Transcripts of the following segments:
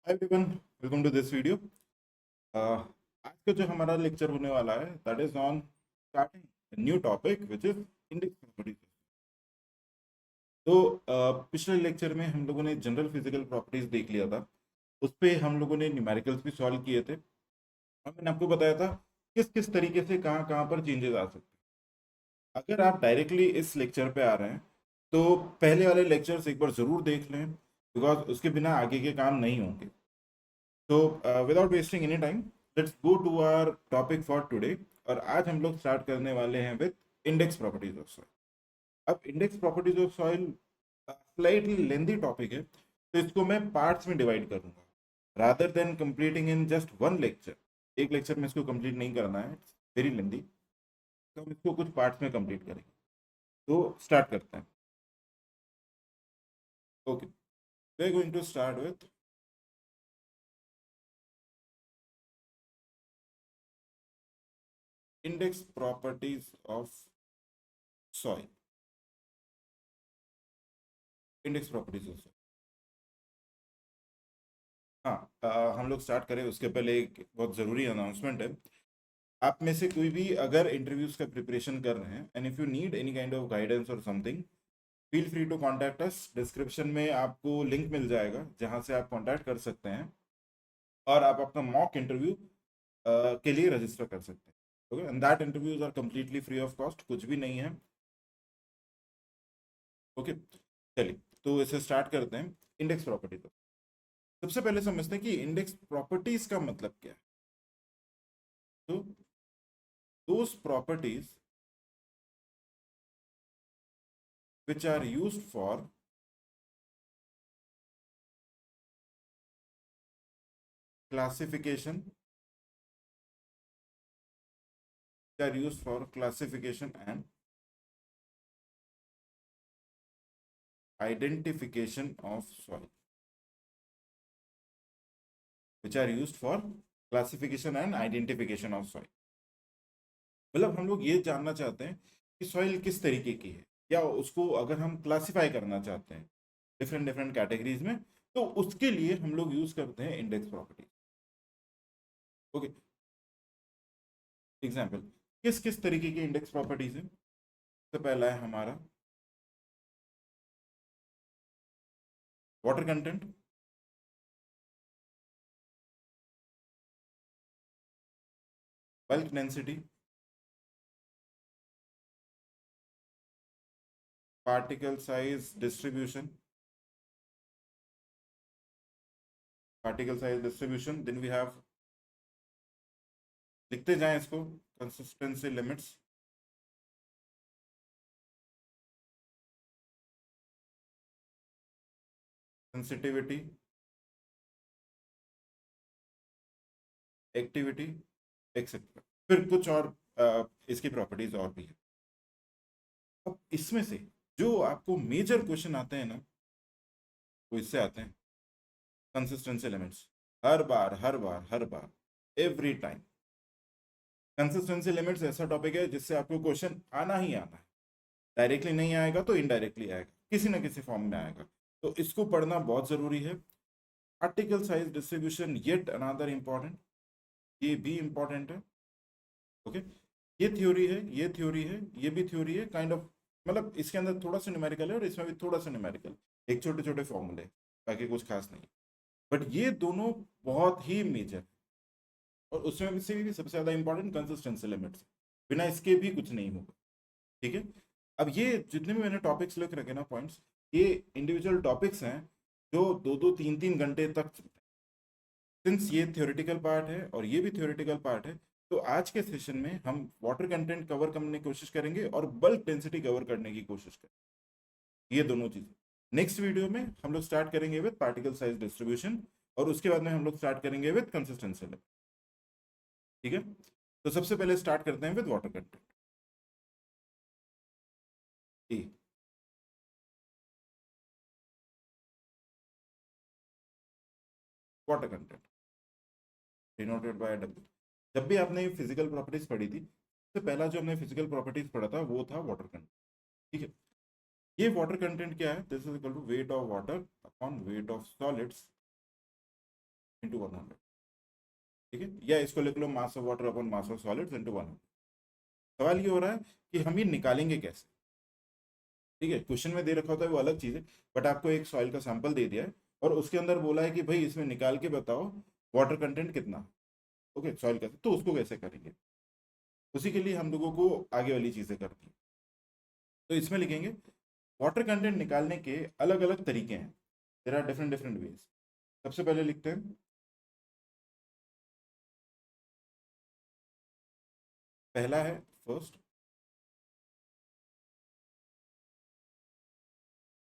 Hi everyone, welcome to this video. आज का जो हमारा लेक्चर होने वाला है that is on starting new topic which is index properties. तो पिछले लेक्चर में हम लोगों ने जनरल फिजिकल प्रॉपर्टीज देख लिया था। उस पे हम लोगों ने न्यूमेरिकल्स भी सॉल्व किए थे और मैंने आपको बताया था किस किस तरीके से कहाँ कहाँ पर चेंजेस आ सकते हैं। अगर आप डायरेक्टली इस लेक्चर पे आ रहे हैं तो पहले वाले लेक्चर्स एक बार ज़रूर देख लें, बिकॉज उसके बिना आगे के काम नहीं होंगे। तो without wasting any time, let's go to our topic for today. और आज हम लोग स्टार्ट करने वाले हैं with index properties of soil. अब index properties of soil slightly lengthy topic है, तो इसको मैं पार्ट्स में डिवाइड करूंगा rather than completing in just one lecture. एक लेक्चर में इसको कंप्लीट नहीं करना है, वेरी लेंदी। तो हम इसको कुछ पार्ट्स में कंप्लीट करेंगे। तो स्टार्ट करते हैं। Okay, we are going to start with index properties of soil. Index properties of soil. हाँ, हम लोग स्टार्ट करें उसके पहले एक बहुत ज़रूरी अनाउंसमेंट है। आप में से कोई भी अगर इंटरव्यूज का प्रिपरेशन कर रहे हैं and if you need any kind of guidance और something, feel free to contact us. Description में आपको लिंक मिल जाएगा जहाँ से आप कॉन्टैक्ट कर सकते हैं और आप अपना मॉक इंटरव्यू के लिए रजिस्टर कर सकते हैं। Okay, and that interviews are completely free of cost, कुछ भी नहीं है। ओके, चलिए तो इसे स्टार्ट करते हैं। Index properties. सबसे पहले समझते हैं कि इंडेक्स प्रॉपर्टीज का मतलब क्या है। तो those properties which are used for classification, which are used for classification and identification of soil, which are used for classification and identification of soil। मतलब हम लोग ये जानना चाहते हैं कि सॉइल किस तरीके की है, या उसको अगर हम क्लासिफाई करना चाहते हैं डिफरेंट डिफरेंट कैटेगरीज में, तो उसके लिए हम लोग यूज करते हैं इंडेक्स प्रॉपर्टी। ओके, एग्जाम्पल किस किस तरीके की इंडेक्स प्रॉपर्टीज है। सबसे पहला है हमारा water content, bulk density, particle size distribution, then we have, लिखते जाएं इसको, consistency limits, sensitivity, activity, etcetera. फिर कुछ और इसकी प्रॉपर्टीज और भी है। अब इसमें से जो आपको मेजर क्वेश्चन आते हैं ना, वो इससे आते हैं। कंसिस्टेंसी लिमिट्स, हर बार एवरी टाइम। कंसिस्टेंसी लिमिट्स ऐसा टॉपिक है जिससे आपको क्वेश्चन आना ही आना है। डायरेक्टली नहीं आएगा तो इनडायरेक्टली आएगा, किसी ना किसी फॉर्म में आएगा। तो इसको पढ़ना बहुत जरूरी है। Article size distribution yet another important, ये भी इंपॉर्टेंट है। ओके, ये थ्योरी है, ये थ्योरी है, ये भी थ्योरी है काइंड ऑफ। मतलब इसके अंदर थोड़ा सा न्यूमेरिकल है और इसमें भी थोड़ा सा न्यूमेरिकल, एक छोटे छोटे फॉर्मूले, बाकी कुछ खास नहीं। बट ये दोनों बहुत ही मेजर, और उसमें से भी सबसे ज्यादा इंपॉर्टेंट कंसिस्टेंसी लिमिट्स, बिना इसके भी कुछ नहीं होगा। ठीक है, अब ये जितने भी मैंने टॉपिक्स लिख रखे ना, पॉइंट्स, ये इंडिविजुअल टॉपिक्स हैं जो दो दो तीन तीन घंटे तक चलते हैं। सिंस ये थ्योरेटिकल पार्ट है और ये भी थ्योरेटिकल पार्ट है, तो आज के सेशन में हम वाटर कंटेंट कवर करने की कोशिश करेंगे और बल्क डेंसिटी कवर करने की कोशिश करेंगे, ये दोनों चीजें। नेक्स्ट वीडियो में हम लोग स्टार्ट करेंगे विद पार्टिकल साइज डिस्ट्रीब्यूशन, और उसके बाद में हम लोग स्टार्ट करेंगे विद कंसिस्टेंसी लेवल। ठीक है, तो सबसे पहले स्टार्ट करते हैं with water content. A, water content denoted by W. जब भी आपने फिजिकल प्रॉपर्टीज पढ़ी थी, तो पहला जो हमने फिजिकल प्रॉपर्टीज पढ़ा था वो था वाटर कंटेंट। ठीक है, ये वाटर कंटेंट क्या है? This is equal to weight of water upon weight of solids into 100, ठीक है, या इसको लिख लो mass of water upon mass of solids into 100। सवाल ये हो रहा है कि हम ये निकालेंगे कैसे। ठीक है, क्वेश्चन में दे रखा होता है वो अलग चीज़ है, बट आपको एक सॉइल का सैंपल दे दिया है और उसके अंदर बोला है कि भाई इसमें निकाल के बताओ वाटर कंटेंट कितना। ओके, सॉइल का, तो उसको कैसे करेंगे, उसी के लिए हम लोगों को आगे वाली चीज़ें करनी है। तो इसमें लिखेंगे वाटर कंटेंट निकालने के अलग अलग तरीके हैं, there are different different ways. सबसे पहले लिखते हैं, पहला है first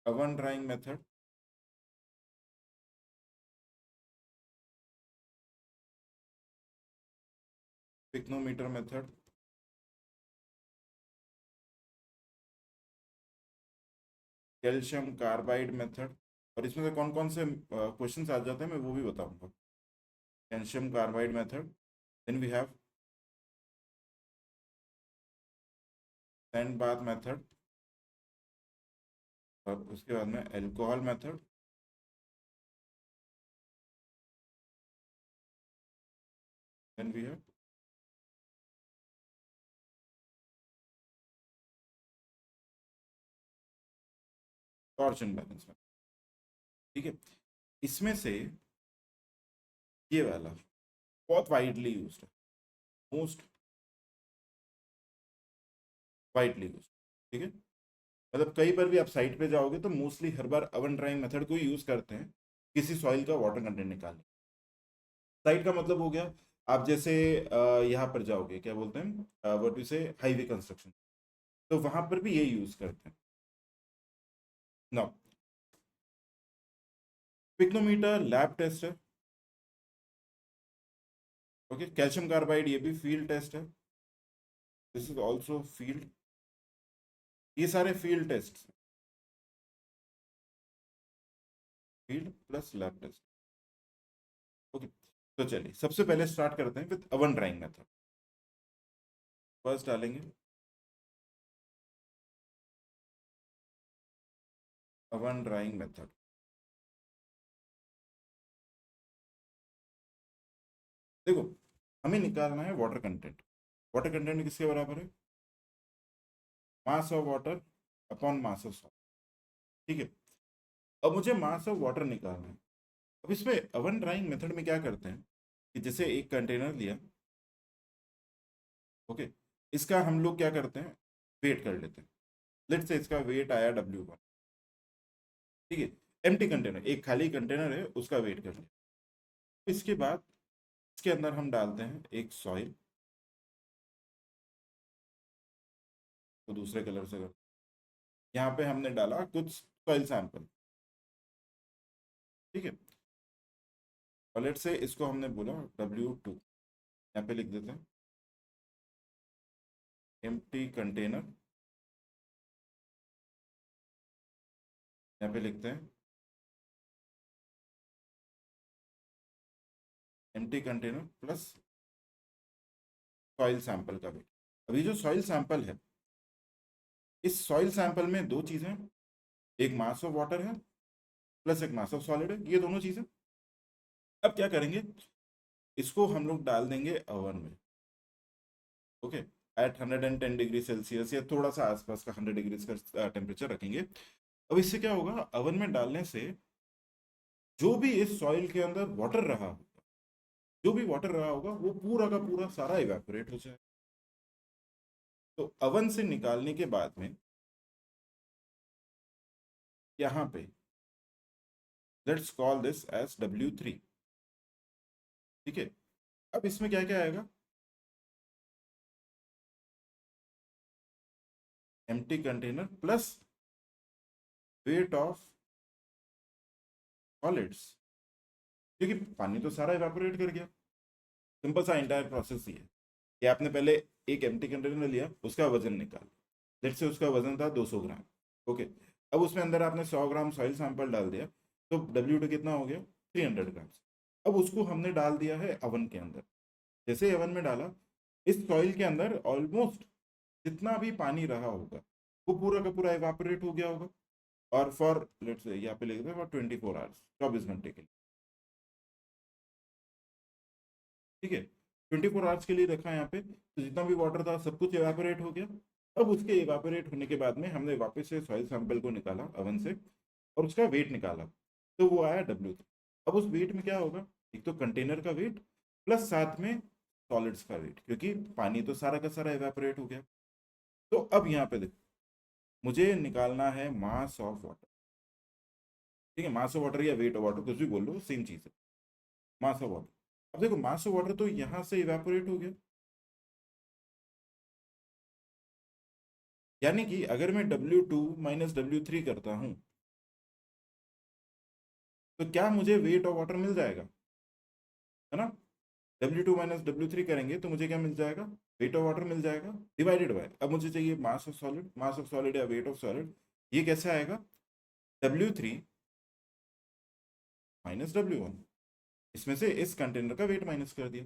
oven drying method, pycnometer method, calcium carbide method, और इसमें से कौन कौन से क्वेश्चंस आ जाते हैं मैं वो भी बताऊंगा। Calcium carbide method, then we have sand bath method, और उसके बाद में alcohol method, then we have torsion balance method. ठीक है, इसमें से ये वाला बहुत वाइडली यूज्ड है, मोस्ट वाइडली यूज्ड। ठीक है, मतलब कहीं पर भी आप साइट पे जाओगे तो मोस्टली हर बार ओवन ड्राइंग मेथड को यूज करते हैं किसी सॉइल का वाटर कंटेंट निकालने। साइट का मतलब हो गया, आप जैसे यहाँ पर जाओगे, क्या बोलते हैं, what you say, highway construction, तो वहां पर भी ये यूज करते हैं। नाउ पिक्नोमीटर लैब टेस्ट है, ओके, कैल्शियम कार्बाइड ये भी फील्ड टेस्ट है, दिस इज ऑल्सो फील्ड, ये सारे field test, field plus lab test. Okay, तो चलिए सबसे पहले स्टार्ट करते हैं with oven drying method. First डालेंगे ओवन ड्राइंग मेथड। देखो, हमें निकालना है वाटर कंटेंट। वाटर कंटेंट किसके बराबर है, मास of water upon mass of salt. ठीक है, अब मुझे मास ऑफ वाटर निकालना है। अब इसमें ओवन ड्राइंग मेथड में क्या करते हैं कि जैसे एक कंटेनर लिया, ओके, इसका हम लोग क्या करते हैं, वेट कर लेते हैं। लेट्स से इसका वेट आया W1। ठीक है, एम्प्टी कंटेनर, एक खाली कंटेनर है, उसका वेट कर लिया। इसके बाद इसके अंदर हम डालते हैं एक सॉइल, तो दूसरे कलर से कर, यहाँ पे हमने डाला कुछ सॉइल सैंपल। ठीक है, और लेट्स से इसको हमने बोला W2, यहाँ पे लिख देते हैं एम्प्टी कंटेनर, यहाँ पे लिखते हैं empty container plus soil sample का वेट। अभी जो सॉइल सैंपल है, इस सॉइल सैंपल में दो चीजें, एक मास ऑफ वाटर है प्लस एक मास ऑफ सॉलिड है, ये दोनों चीजें। अब क्या करेंगे, इसको हम लोग डाल देंगे ओवन में, ओके, एट 110 डिग्री सेल्सियस, या थोड़ा सा आसपास का 100 डिग्री का टेम्परेचर रखेंगे। अब इससे क्या होगा, ओवन में डालने से जो भी इस सॉइल के अंदर वाटर रहा होगा, जो भी वाटर रहा होगा वो पूरा का पूरा सारा इवेपोरेट हो जाए। तो ओवन से निकालने के बाद में यहाँ पे let's call this as W3। ठीक है, अब इसमें क्या क्या आएगा, empty container plus wait of solids, क्योंकि पानी तो सारा इवेपोरेट कर गया। सिंपल सा इंटायर प्रोसेस ही है कि आपने पहले एक एम्प्टी कंटेनर लिया, उसका वजन निकाल, लेट्स से उसका वजन था 200 ग्राम, ओके, अब उसमें अंदर आपने 100 ग्राम सॉइल सैंपल डाल दिया, तो W2 कितना हो गया, 300 ग्राम। अब उसको हमने डाल दिया है अवन के अंदर। जैसे अवन में डाला, इस सॉइल के अंदर ऑलमोस्ट जितना भी पानी रहा होगा वो पूरा का पूरा इवापोरेट हो गया होगा, और फॉर लेट्स से यहाँ पे लिख दो फॉर 24 आवर्स, 24 घंटे के लिए। ठीक है, 24 आवर्स के लिए रखा है यहाँ पे, तो जितना भी वाटर था सब कुछ इवेपोरेट हो गया। अब उसके इवेपोरेट होने के बाद में हमने वापस से सॉइल सैंपल को निकाला अवन से और उसका वेट निकाला, तो वो आया W3। अब उस वेट में क्या होगा, एक तो कंटेनर का वेट प्लस साथ में सॉलिड्स का वेट, क्योंकि पानी तो सारा का सारा इवेपोरेट हो गया। तो अब यहाँ पे देखो, मुझे निकालना है मास ऑफ वाटर। ठीक है, मास ऑफ वाटर या वेट ऑफ वाटर कुछ भी बोल लो, सेम चीज है, मास ऑफ वाटर। अब देखो मास ऑफ वाटर तो यहाँ से इवेपोरेट हो गया, यानी कि अगर मैं W2 माइनस W3 करता हूं तो क्या मुझे वेट ऑफ वाटर मिल जाएगा, है ना। W2 माइनस W3 करेंगे तो मुझे क्या मिल जाएगा, वेट ऑफ वाटर मिल जाएगा, डिवाइडेड बाय, अब मुझे चाहिए mass of solid, mass of solid या वेट ऑफ सॉलिड। ये कैसे आएगा, W3 माइनस W1, इसमें से इस कंटेनर का वेट माइनस कर दिया,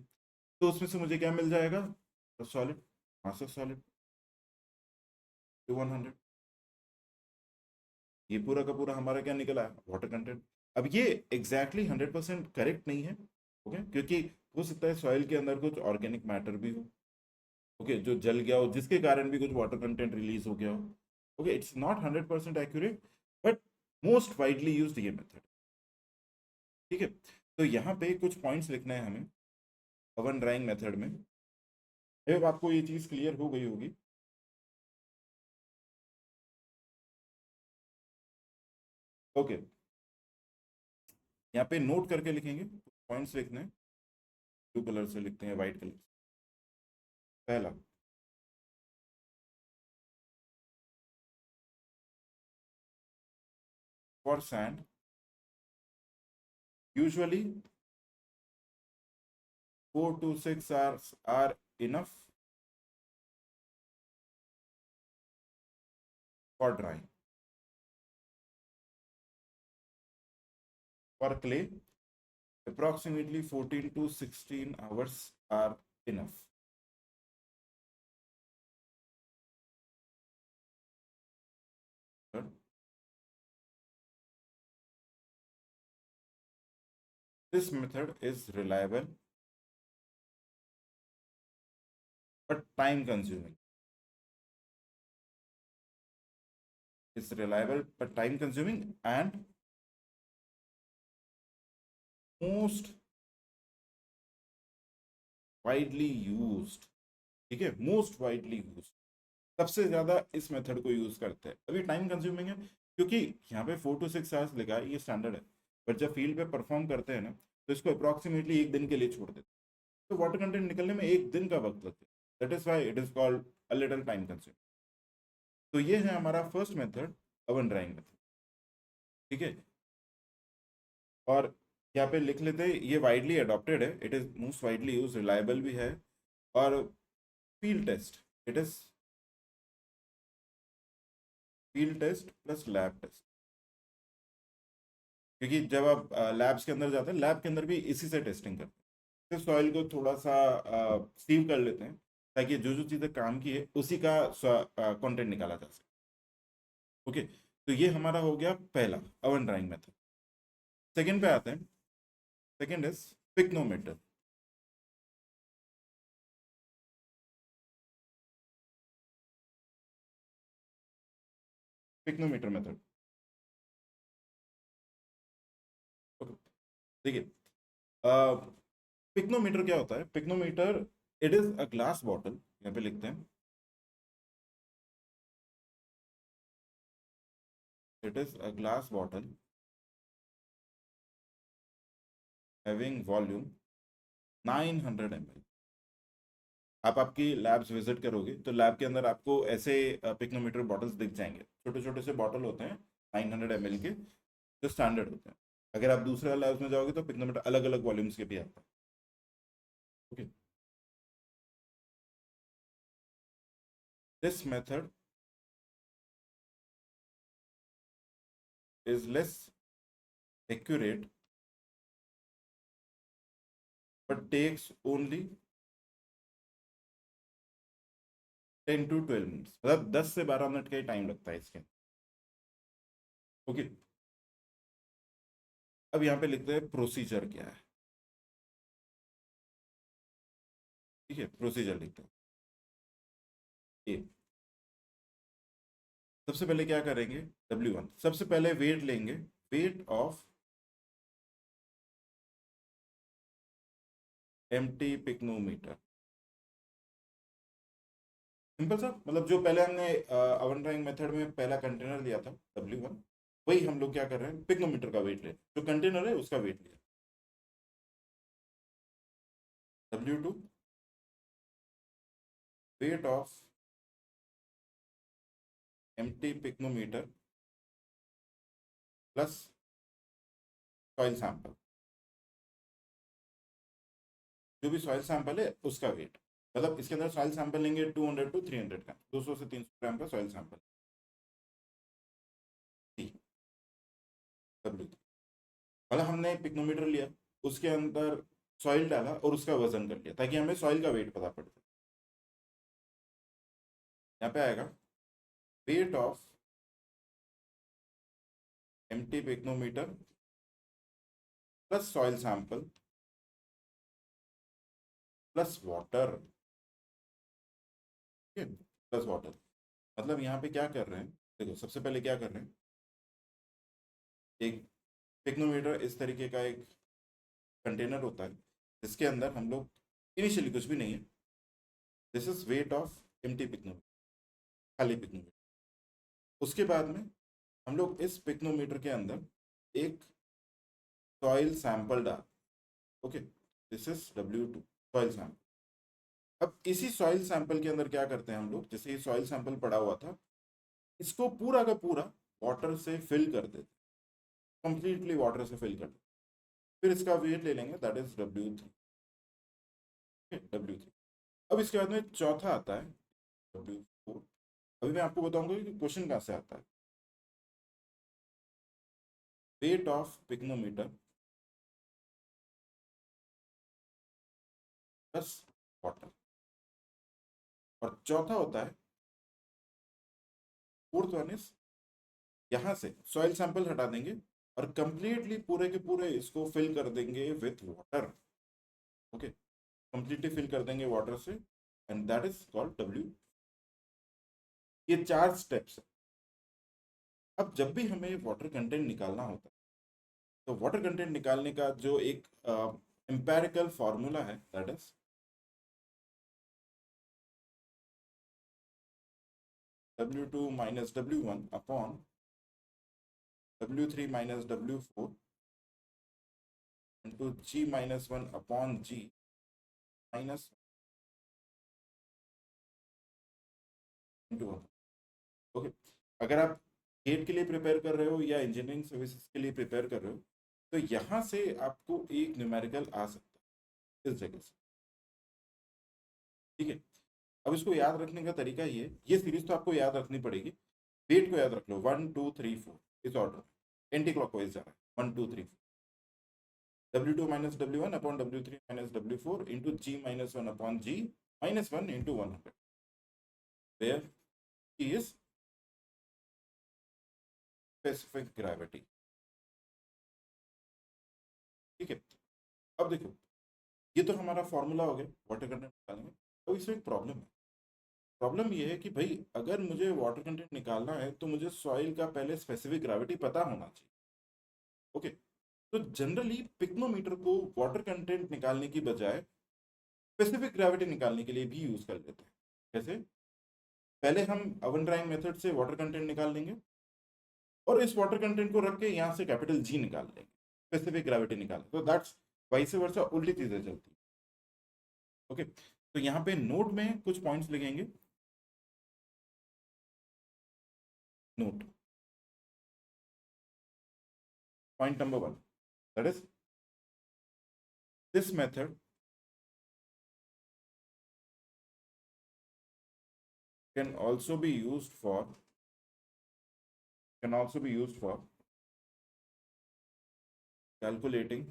तो उसमें से मुझे क्या मिल जाएगा, सॉलिड, मास ऑफ सॉलिड 100। ये पूरा का पूरा हमारा क्या निकला है, वाटर कंटेंट। अब ये एग्जैक्टली 100% करेक्ट नहीं है, ओके, क्योंकि हो सकता है सॉइल के अंदर कुछ ऑर्गेनिक मैटर भी हो, ओके, जो जल गया हो जिसके कारण भी कुछ वाटर कंटेंट रिलीज हो गया हो। Okay, it's not 100% accurate, but most widely used ये मेथड। ठीक है, तो यहाँ पे कुछ पॉइंट्स लिखना है हमें ओवन ड्राइंग मेथड में। अब आपको ये चीज क्लियर हो गई होगी। ओके, यहाँ पे नोट करके लिखेंगे, पॉइंट्स लिखने हैं, ब्लू कलर से लिखते हैं, व्हाइट कलर से। पहला, for sand usually 4 to 6 hours are enough for drying. For clay, approximately 14 to 16 hours are enough. Third, this method is reliable but time consuming. It's reliable but time consuming and most widely used. ठीक है, most widely use, सबसे ज्यादा इस method को use करते हैं। अभी time consuming है क्योंकि यहाँ पे 4 to 6 hours लिखा है, ये स्टैंडर्ड है, बट जब फील्ड पे परफॉर्म करते हैं ना तो इसको अप्रोक्सीमेटली एक दिन के लिए छोड़ देते हैं, तो वाटर कंटेंट निकलने में एक दिन का वक्त लगता है, that is why it is called a little time consuming. तो ये है हमारा first method, oven drying method. ठीक है, और यहाँ पे लिख लेते हैं, ये वाइडली अडॉप्टेड है, it is most widely use, reliable भी है, और field test, it is field test plus lab test, क्योंकि जब आप लैब्स के अंदर जाते हैं, लैब के अंदर भी इसी से टेस्टिंग करते हैं, सॉइल को थोड़ा सा सीव कर लेते हैं ताकि जो जो चीज़ें काम की है उसी का कंटेंट निकाला जा सके। ओके, तो ये हमारा हो गया पहला ओवन ड्राइंग मेथड। सेकंड पे आते हैं, second is pycnometer. Pycnometer method, okay, देखिए, पिक्नोमीटर क्या होता है, pycnometer it is a glass bottle, यहाँ पे लिखते हैं, it is a glass bottle having volume 900 ml। आप आपकी लैब्स विजिट करोगे तो लैब के अंदर आपको ऐसे पिक्नोमीटर बॉटल्स दिख जाएंगे, छोटे छोटे से बॉटल होते हैं 900 ml के, जो स्टैंडर्ड होते हैं। अगर आप दूसरे लैब्स में जाओगे तो पिक्नोमीटर अलग अलग वॉल्यूम्स के भी आते हैं। Okay, this method is less accurate but takes only 10 to 12 minutes, मतलब 10 से 12 मिनट का ही टाइम लगता है इसके। ओके, अब यहाँ पे लिखते हैं प्रोसीजर क्या है। ठीक है, प्रोसीजर लिखते हैं। ए, सबसे पहले क्या करेंगे, W1 सबसे पहले वेट लेंगे, weight of empty pycnometer. Simple सा, मतलब जो पहले हमने अवन ड्राइंग मेथड में पहला कंटेनर लिया था W1, वही हम लोग क्या कर रहे हैं, पिक्नोमीटर का वेट ले, जो कंटेनर है उसका वेट लिया। W2 weight of empty pycnometer plus soil sample, जो भी सॉइल सैंपल है उसका वेट, मतलब इसके अंदर सॉइल सैंपल लेंगे 200 to 300 का, 200 से 300 ग्राम का सॉइल सैंपल। W, मतलब हमने पिक्नोमीटर लिया, उसके अंदर सॉइल डाला और उसका वजन कर लिया ताकि हमें सॉइल का वेट पता पड़ जाए। यहाँ पे आएगा weight of empty pycnometer plus soil sample plus water, ठीक है, प्लस वाटर। मतलब यहाँ पे क्या कर रहे हैं, देखो सबसे पहले क्या कर रहे हैं, एक पिक्नोमीटर इस तरीके का एक कंटेनर होता है जिसके अंदर हम लोग, इनिशियली कुछ भी नहीं है, this is weight of empty pycnometer, खाली पिक्नोमीटर। उसके बाद में हम लोग इस पिक्नोमीटर के अंदर एक सॉइल सैंपल डाल, okay, this is W2 soil sample. अब इसी सॉइल सैंपल के अंदर क्या करते हैं हम लोग, जैसे ये सॉइल सैंपल पड़ा हुआ था, इसको पूरा का पूरा वाटर से फिल कर देते, कंप्लीटली वाटर से फिल कर देते, फिर इसका वेट ले लेंगे, दैट इज W3, W3। अब इसके बाद में चौथा आता है W4। अभी मैं आपको बताऊंगा कि क्वेश्चन कहाँ से आता है। Weight of pycnometer plus water, और चौथा होता है, फोर्थ वन इज, यहाँ से सॉइल सैंपल हटा देंगे और कंप्लीटली पूरे के पूरे इसको फिल कर देंगे with water, okay, completely fill कर देंगे वाटर से, and that is called W। ये 4 स्टेप्स है। अब जब भी हमें वाटर कंटेंट निकालना होता है, तो वाटर कंटेंट निकालने का जो एक एम्पेरिकल फॉर्मूला है, that is W2 minus W1 upon W3 minus W4 into G minus 1 upon G minus into 1, okay. अगर आप गेट के लिए प्रिपेयर कर रहे हो या इंजीनियरिंग सर्विसेज के लिए प्रिपेयर कर रहे हो, तो यहाँ से आपको एक न्यूमेरिकल आ सकता है इस जगह से, ठीक है। अब इसको याद रखने का तरीका ये सीरीज तो आपको याद रखनी पड़ेगी। वेट को याद रख लो, 1 2 3 4 इस ऑर्डर, एंटी क्लॉकवाइज जा रहा है, 1 2 3 4, W2 minus W1 upon W3 minus W4 into G minus 1 upon G minus 1 into 100, where G is specific gravity, ठीक है। अब देखो, ये तो हमारा फॉर्मूला हो गया वाटर कंटेंट निकालने में। अब इसमें एक प्रॉब्लम है, प्रॉब्लम ये है कि भाई अगर मुझे वाटर कंटेंट निकालना है तो मुझे सॉइल का पहले स्पेसिफिक ग्रेविटी पता होना चाहिए, ओके। तो जनरली पिक्नोमीटर को वाटर कंटेंट निकालने की बजाय स्पेसिफिक ग्रेविटी निकालने के लिए भी यूज कर लेते हैं। कैसे, पहले हम अवन ड्राइंग मेथड से वाटर कंटेंट निकाल लेंगे और इस वाटर कंटेंट को रख के यहाँ से कैपिटल G निकाल लेंगे, स्पेसिफिक ग्रेविटी निकाल, तो दैट्स वाइस वर्सा, उल्टी चीजें चलती, ओके। तो यहाँ पे नोट में कुछ पॉइंट्स लिखेंगे, note point number 1, that is this method can also be used for calculating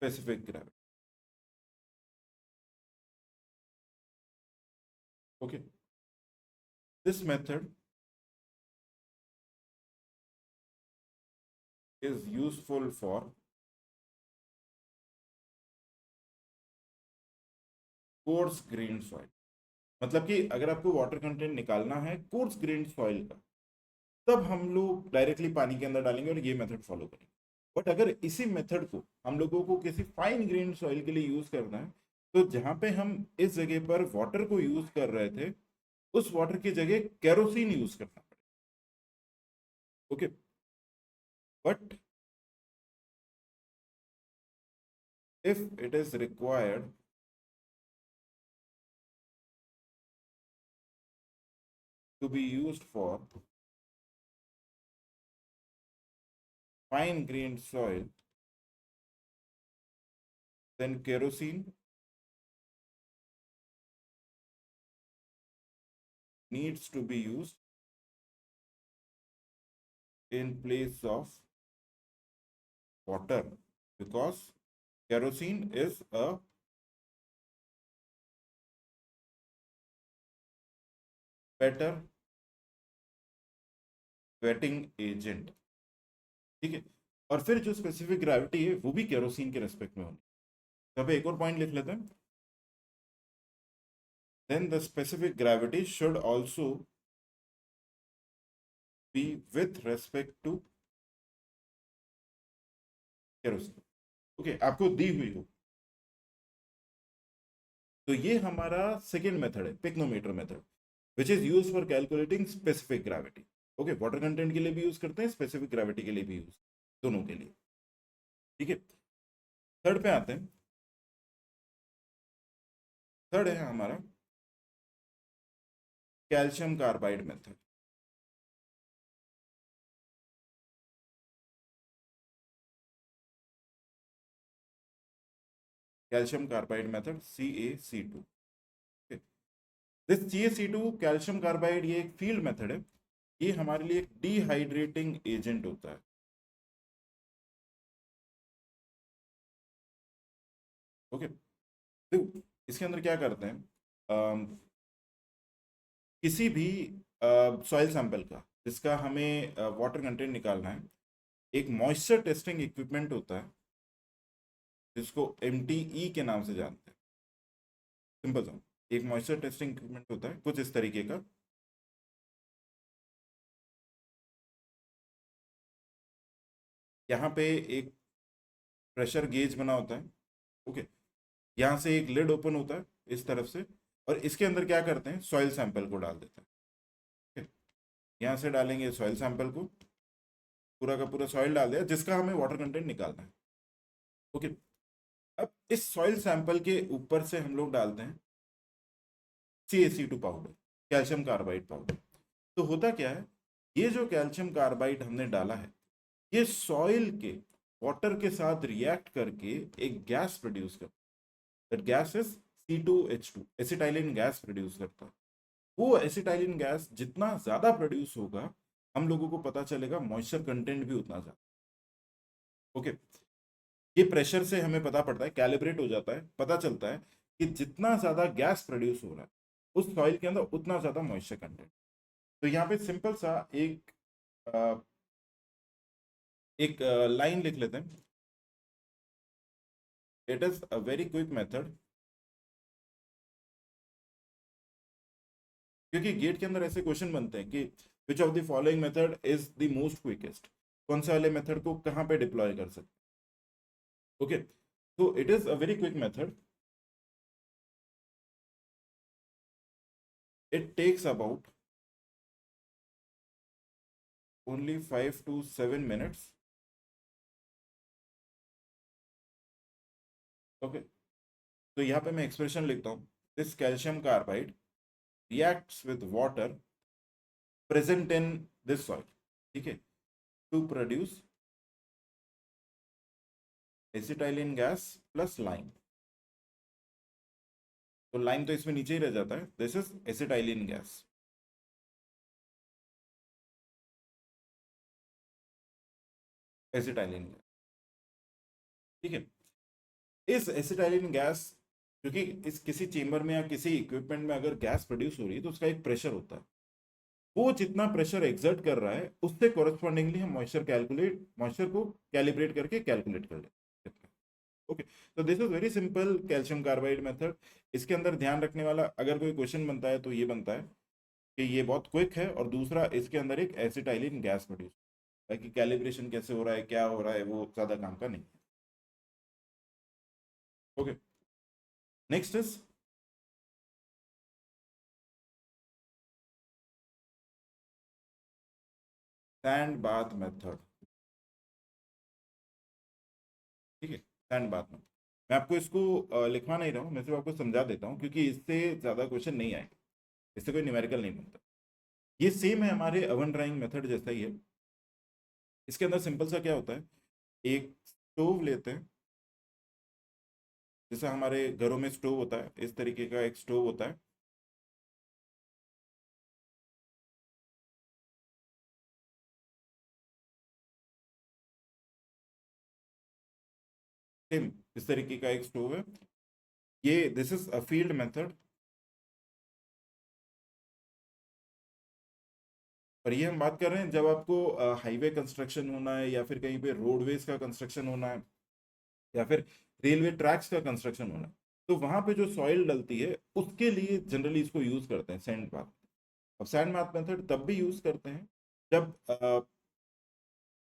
specific gravity, okay. This method is useful for coarse grain soil, मतलब कि अगर आपको वाटर कंटेंट निकालना है कोर्स ग्रेन सॉइल का, तब हम लोग डायरेक्टली पानी के अंदर डालेंगे और ये मेथड फॉलो करेंगे। बट अगर इसी मेथड को हम लोगों को किसी फाइन ग्रेन सॉइल के लिए यूज करना है, तो जहां पे हम इस जगह पर वाटर को यूज कर रहे थे, उस वाटर की जगह केरोसिन यूज करना पड़ेगा। Okay, but if it is required to be used for fine grained soil, then kerosene needs to be used in place of water, because kerosene is a better wetting agent। ठीक है, और फिर जो specific gravity है वो भी kerosene के respect में होनी। तो अब एक और पॉइंट लिख लेते हैं, then the specific gravity should also be with respect to kerosene। Okay, आपको दी हुई हो। तो ये हमारा सेकेंड मेथड है, pycnometer method, which is use for calculating specific gravity. Okay, water content के लिए भी यूज करते हैं, स्पेसिफिक ग्रेविटी के लिए भी यूज, दोनों के लिए। ठीक है, थर्ड पे आते हैं। थर्ड है हमारा calcium carbide method. Calcium carbide method, CaC2। This CaC2 calcium carbide, ये एक फील्ड मेथड है। ये हमारे लिए एक डिहाइड्रेटिंग एजेंट होता है। ओके, तो इसके अंदर क्या करते हैं, किसी भी सॉइल सैंपल का जिसका हमें वाटर कंटेंट निकालना है, एक मॉइस्चर टेस्टिंग इक्विपमेंट होता है जिसको MTE के नाम से जानते हैं। सिंपल सा एक मॉइस्चर टेस्टिंग इक्विपमेंट होता है कुछ इस तरीके का। यहाँ पे एक प्रेशर गेज बना होता है। ओके, यहाँ से एक लिड ओपन होता है इस तरफ से, और इसके अंदर क्या करते हैं, सॉइल सैंपल को डाल देते हैं। ओके, यहाँ से डालेंगे सॉइल सैंपल को, पूरा का पूरा सॉइल डाल दिया जिसका हमें वाटर कंटेंट निकालना है। ओके, अब इस सॉइल सैंपल के ऊपर से हम लोग डालते हैं CaC2 powder, calcium carbide powder. तो होता क्या है, ये जो कैल्शियम कार्बाइड हमने डाला है, ये सॉइल के वाटर के साथ रिएक्ट करके एक गैस प्रोड्यूस करता है। That gas is C2H2, acetylene gas produce करता है। वो एसिटाइलिन गैस जितना ज्यादा प्रोड्यूस होगा, हम लोगों को पता चलेगा मॉइस्चर कंटेंट भी उतना ज्यादा। ओके, ये प्रेशर से हमें पता पड़ता है, कैलिब्रेट हो जाता है, पता चलता है कि जितना ज्यादा गैस प्रोड्यूस हो रहा है उस सॉइल के अंदर उतना ज्यादा मॉइस्चर कंटेंट। तो यहाँ पे सिंपल सा एक लाइन लिख लेते हैं। It is a very quick method, क्योंकि गेट के अंदर ऐसे क्वेश्चन बनते हैं कि which of the following method is the most quickest, कौन से वाले मेथड को कहाँ पे डिप्लॉय कर सकते हैं। ओके, तो it is a very quick method. It takes about only 5 to 7 minutes। Okay, तो यहाँ पे मैं एक्सप्रेशन लिखता हूँ, this calcium carbide reacts with water present in this soil, ठीक है, to produce acetylene gas plus lime. तो लाइम तो इसमें नीचे ही रह जाता है, this is acetylene gas. Acetylene gas, ठीक है। इस एसिटाइलिन गैस, क्योंकि इस किसी चेंबर में या किसी इक्विपमेंट में अगर गैस प्रोड्यूस हो रही है तो उसका एक प्रेशर होता है। वो जितना प्रेशर एक्सर्ट कर रहा है उससे कोरस्पॉन्डिंगली हम मॉइस्चर को कैलिब्रेट करके कैलकुलेट कर लेते हैं। ओके, तो this is very simple calcium carbide method. इसके अंदर ध्यान रखने वाला अगर कोई क्वेश्चन बनता है तो ये बनता है कि ये बहुत क्विक है, और दूसरा इसके अंदर एक एसिटाइलिन गैस प्रोड्यूस, ताकि कैलिब्रेशन कैसे हो रहा है, क्या हो रहा है, वो ज्यादा काम का नहीं। Okay, next is sand bath method. ठीक है, सैंड बाथ मेथड, मैं आपको इसको लिखवा नहीं रहा हूँ, मैं सिर्फ आपको समझा देता हूँ, क्योंकि इससे ज्यादा क्वेश्चन नहीं आएंगे, इससे कोई न्यूमेरिकल नहीं बनता। ये सेम है हमारे ओवन ड्राइंग मेथड जैसा ही है। इसके अंदर सिंपल सा क्या होता है, एक स्टोव लेते हैं, जैसा हमारे घरों में स्टोव होता है इस तरीके का एक स्टोव होता है। सेम इस तरीके का एक स्टोव है। ये this is a field method, और ये हम बात कर रहे हैं जब आपको हाईवे कंस्ट्रक्शन होना है, या फिर कहीं पे रोडवेज का कंस्ट्रक्शन होना है, या फिर रेलवे ट्रैक्स का कंस्ट्रक्शन होना है, तो वहां पे जो सॉइल डलती है उसके लिए जनरली इसको यूज करते हैं सैंड बाथ। अब सैंड बाथ मेथड तब भी यूज करते हैं जब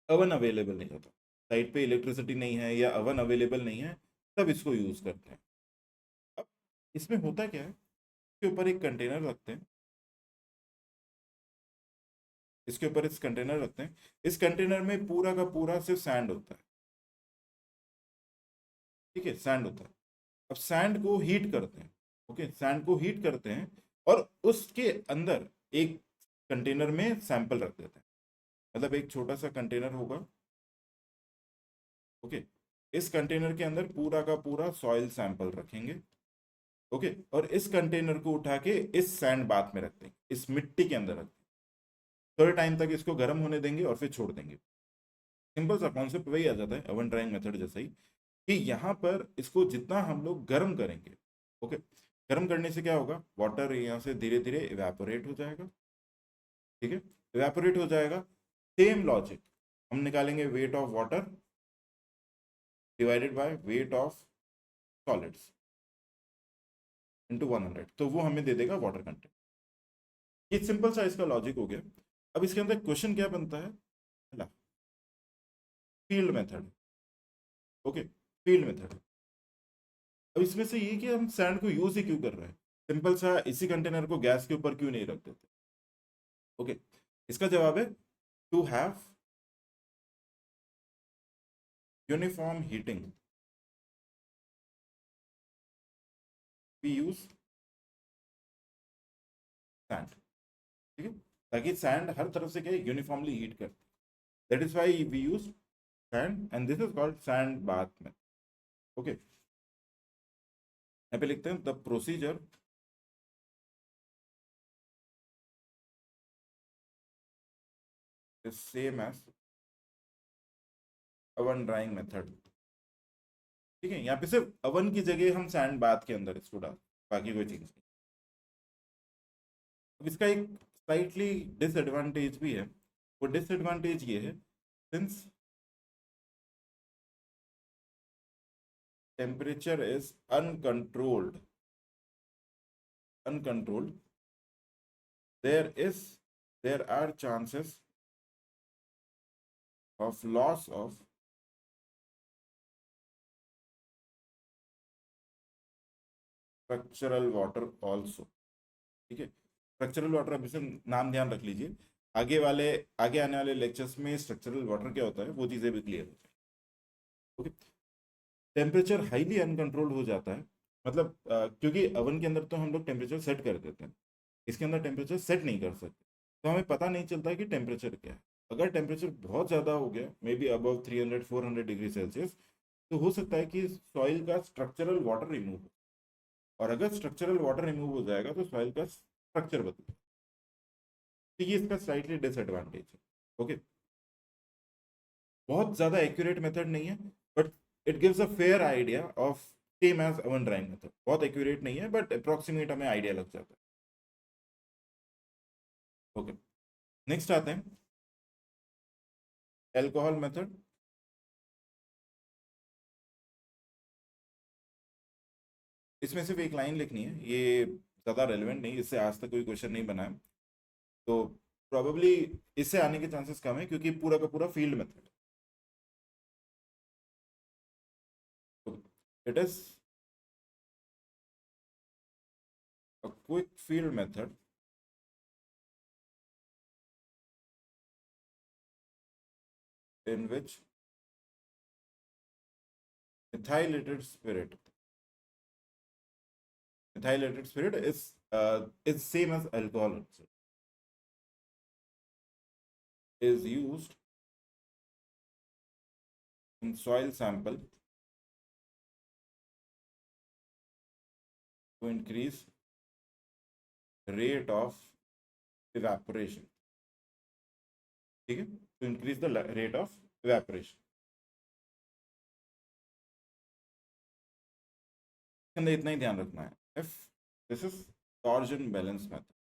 अवन अवेलेबल नहीं होता, साइट पे इलेक्ट्रिसिटी नहीं है या अवन अवेलेबल नहीं है, तब इसको यूज करते हैं। अब इसमें होता क्या है, इसके ऊपर एक कंटेनर रखते हैं, इसके ऊपर इस कंटेनर रखते हैं, इस कंटेनर में पूरा का पूरा सिर्फ सैंड होता है। ठीक है, सैंड होता है। अब सैंड को हीट करते हैं। ओके, सैंड को हीट करते हैं, और उसके अंदर एक कंटेनर में सैंपल रख देते हैं, मतलब एक छोटा सा कंटेनर होगा। ओके, इस कंटेनर के अंदर पूरा का पूरा सॉइल सैंपल रखेंगे। ओके, और इस कंटेनर को उठा के इस सैंड बाथ में रख देंगे, इस मिट्टी के अंदर रख देंगे, थोड़े टाइम तक इसको गर्म होने देंगे और फिर छोड़ देंगे। सिंपल सा कॉन्सेप्ट वही आ जाता है ओवन ड्राइंग मेथड जैसा ही, कि यहाँ पर इसको जितना हम लोग गर्म करेंगे, ओके, गर्म करने से क्या होगा, वाटर यहाँ से धीरे धीरे इवेपोरेट हो जाएगा। ठीक है, इवेपोरेट हो जाएगा। सेम लॉजिक, हम निकालेंगे wait of water divided by weight of solids into 100, तो वो हमें दे देगा वाटर कंटेंट। ये सिंपल सा इसका लॉजिक हो गया। अब इसके अंदर क्वेश्चन क्या बनता है, पहला field method. Okay, field method. अब इसमें से ये कि हम सैंड को यूज ही क्यों कर रहे हैं, सिंपल सा इसी कंटेनर को गैस के ऊपर क्यों नहीं रख देते। ओके, इसका जवाब है to have uniform heating we use sand. ठीक है, ताकि सैंड हर तरफ से क्या यूनिफॉर्मली हीट कर, that is why we use sand, and this is called sand bath में। ओके, यहाँ पे लिखते हैं the procedure is same as oven drying method. ठीक है, यहाँ पे सिर्फ अवन की जगह हम सैंड बाथ के अंदर इसको डाल, बाकी कोई चीज नहीं। अब इसका एक स्लाइटली डिसएडवांटेज भी है, वो डिसएडवांटेज ये है, since temperature is uncontrolled, there is there are chances of loss of structural water also. ठीक है, स्ट्रक्चरल वाटर, अब इसे नाम ध्यान रख लीजिए, आगे वाले आगे आने वाले लेक्चर्स में स्ट्रक्चरल वाटर क्या होता है वो चीजें भी क्लियर हो जाए। ओके, टेम्परेचर हाईली अनकंट्रोल्ड हो जाता है, मतलब क्योंकि अवन के अंदर तो हम लोग टेम्परेचर सेट कर देते हैं, इसके अंदर टेम्परेचर सेट नहीं कर सकते, तो हमें पता नहीं चलता कि टेम्परेचर क्या है। अगर टेम्परेचर बहुत ज़्यादा हो गया, may be above 300-400 degree Celsius, तो हो सकता है कि सॉइल का स्ट्रक्चरल वाटर रिमूव हो, और अगर स्ट्रक्चरल वाटर रिमूव हो जाएगा तो सॉइल का स्ट्रक्चर बदलेगा। तो ये इसका स्लाइटली डिसएडवांटेज है। ओके, बहुत ज़्यादा एक्यूरेट मेथड नहीं है, but it gives a fair idea of same as oven drying method. बहुत एक्यूरेट नहीं है, बट अप्रोक्सीमेट हमें आइडिया लग जाता है। ओके, नेक्स्ट आते हैं एल्कोहल मेथड। इसमें सिर्फ एक लाइन लिखनी है, ये ज़्यादा रेलिवेंट नहीं, इससे आज तक कोई क्वेश्चन नहीं बना है, तो प्रोबेबली इससे आने के चांसेस कम है क्योंकि पूरा का पूरा field method. It is a quick field method in which methylated spirit methylated spirit is same as alcohol also, is used in soil sample to increase rate of evaporation. ठीक है, to increase the rate of evaporation. अंदर इतना ही ध्यान रखना है, if this is torsion balance method.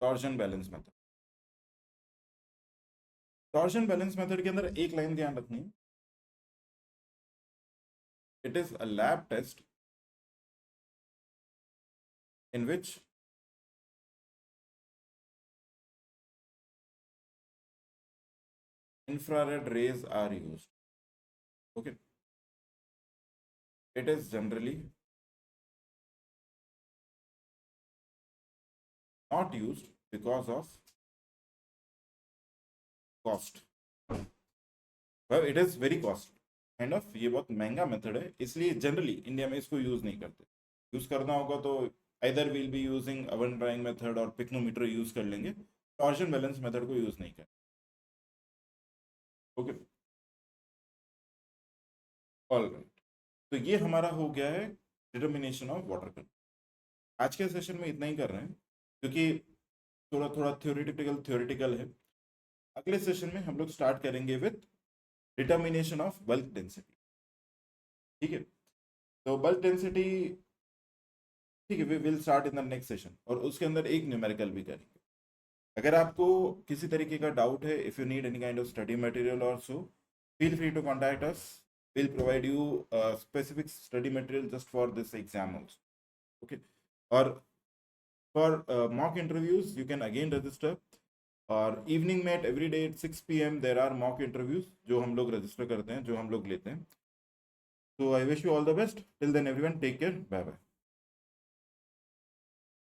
Torsion balance method, torsion balance method के अंदर एक लाइन ध्यान रखनी है, it is a lab test in which infrared rays are used. Okay, it is generally not used because of cost. well, it is very costly kind of, ये बहुत महंगा method है, इसलिए जनरली इंडिया में इसको यूज नहीं करते। Use करना होगा तो either we'll be using oven drying method और पिक्नोमीटर यूज कर लेंगे, टॉर्शन बैलेंस मेथड को यूज नहीं कर। ओके, ऑल राइट, तो ये हमारा हो गया है डिटर्मिनेशन ऑफ वाटर कंटेंट। आज के सेशन में इतना ही कर रहे हैं क्योंकि थोड़ा थोड़ा थ्योरेटिकल है। अगले सेशन में हम लोग स्टार्ट करेंगे with determination of bulk density. ठीक है, तो बल्क डेंसिटी, ठीक है, we will start in the next session, और उसके अंदर एक न्यूमेरिकल भी करेंगे। अगर आपको किसी तरीके का डाउट है, if you need any kind of study material और so, feel free to contact us, will provide you specific study material just for this exam also. Okay, और for mock interviews you can again register, और evening में at every day at 6 PM there are mock interviews जो हम लोग register करते हैं, जो हम लोग लेते हैं। So I wish you all the best. Till then, everyone, take care. Bye bye.